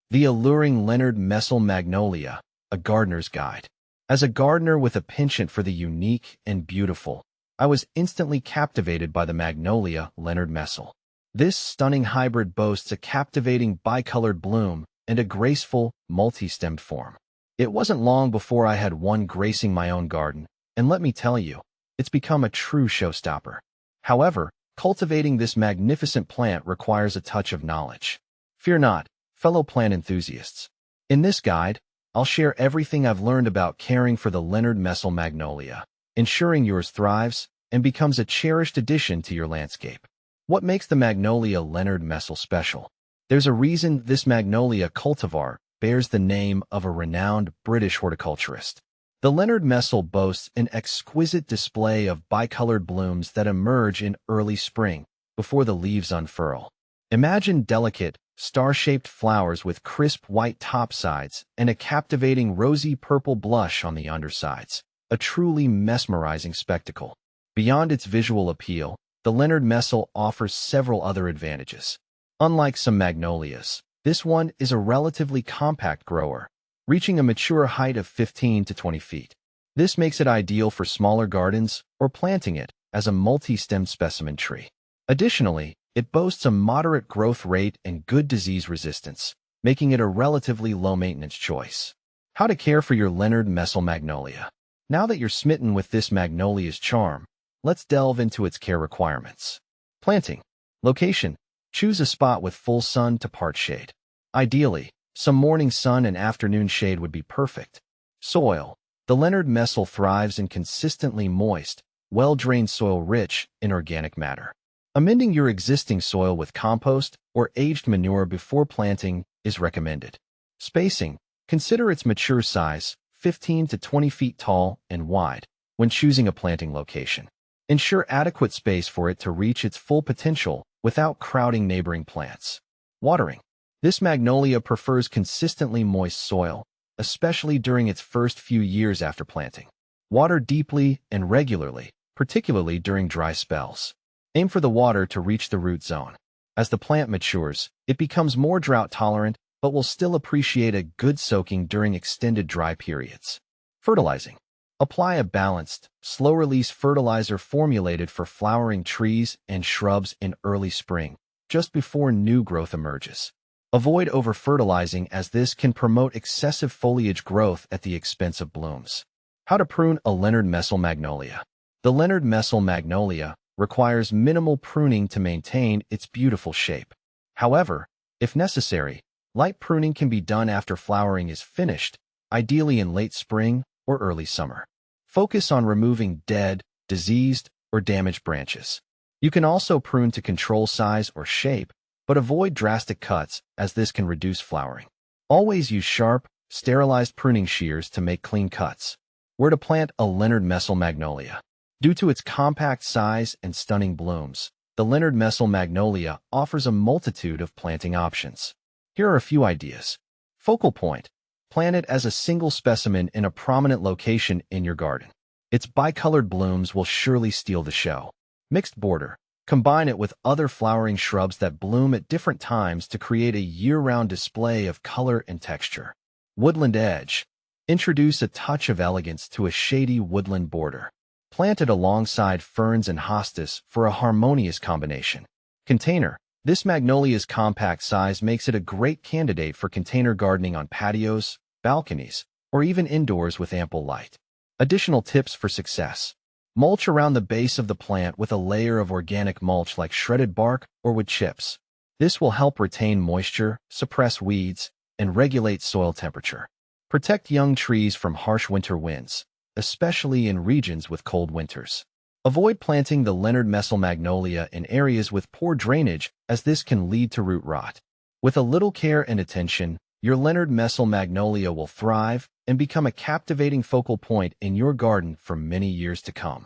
The alluring Leonard Messel Magnolia, a gardener's guide. As a gardener with a penchant for the unique and beautiful, I was instantly captivated by the Magnolia Leonard Messel. This stunning hybrid boasts a captivating bicolored bloom and a graceful, multi-stemmed form. It wasn't long before I had one gracing my own garden, and let me tell you, it's become a true showstopper. However, cultivating this magnificent plant requires a touch of knowledge. Fear not, fellow plant enthusiasts. In this guide, I'll share everything I've learned about caring for the Leonard Messel Magnolia, ensuring yours thrives and becomes a cherished addition to your landscape. What makes the Magnolia Leonard Messel special? There's a reason this Magnolia cultivar bears the name of a renowned British horticulturist. The Leonard Messel boasts an exquisite display of bicolored blooms that emerge in early spring before the leaves unfurl. Imagine delicate, star-shaped flowers with crisp white topsides and a captivating rosy purple blush on the undersides. A truly mesmerizing spectacle. Beyond its visual appeal, the Leonard Messel offers several other advantages. Unlike some magnolias, this one is a relatively compact grower, reaching a mature height of 15 to 20 feet. This makes it ideal for smaller gardens or planting it as a multi-stemmed specimen tree. Additionally, it boasts a moderate growth rate and good disease resistance, making it a relatively low-maintenance choice. How to care for your Leonard Messel Magnolia. Now that you're smitten with this magnolia's charm, let's delve into its care requirements. Planting. Location. Choose a spot with full sun to part shade. Ideally, some morning sun and afternoon shade would be perfect. Soil. The Leonard Messel thrives in consistently moist, well-drained soil rich in organic matter. Amending your existing soil with compost or aged manure before planting is recommended. Spacing. Consider its mature size, 15 to 20 feet tall and wide, when choosing a planting location. Ensure adequate space for it to reach its full potential without crowding neighboring plants. Watering. This magnolia prefers consistently moist soil, especially during its first few years after planting. Water deeply and regularly, particularly during dry spells. Aim for the water to reach the root zone. As the plant matures, it becomes more drought tolerant, but will still appreciate a good soaking during extended dry periods. Fertilizing. Apply a balanced, slow-release fertilizer formulated for flowering trees and shrubs in early spring, just before new growth emerges. Avoid over-fertilizing as this can promote excessive foliage growth at the expense of blooms. How to prune a Leonard Messel Magnolia. The Leonard Messel Magnolia requires minimal pruning to maintain its beautiful shape. However, if necessary, light pruning can be done after flowering is finished, ideally in late spring or early summer. Focus on removing dead, diseased, or damaged branches. You can also prune to control size or shape, but avoid drastic cuts as this can reduce flowering. Always use sharp, sterilized pruning shears to make clean cuts. Where to plant a Leonard Messel Magnolia. Due to its compact size and stunning blooms, the Leonard Messel Magnolia offers a multitude of planting options. Here are a few ideas. Focal point. Plant it as a single specimen in a prominent location in your garden. Its bicolored blooms will surely steal the show. Mixed border. Combine it with other flowering shrubs that bloom at different times to create a year-round display of color and texture. Woodland edge. Introduce a touch of elegance to a shady woodland border. Plant it alongside ferns and hostas for a harmonious combination. Container. This magnolia's compact size makes it a great candidate for container gardening on patios, balconies, or even indoors with ample light. Additional tips for success. Mulch around the base of the plant with a layer of organic mulch like shredded bark or wood chips. This will help retain moisture, suppress weeds, and regulate soil temperature. Protect young trees from harsh winter winds, especially in regions with cold winters. Avoid planting the Leonard Messel Magnolia in areas with poor drainage as this can lead to root rot. With a little care and attention, your Leonard Messel Magnolia will thrive and become a captivating focal point in your garden for many years to come.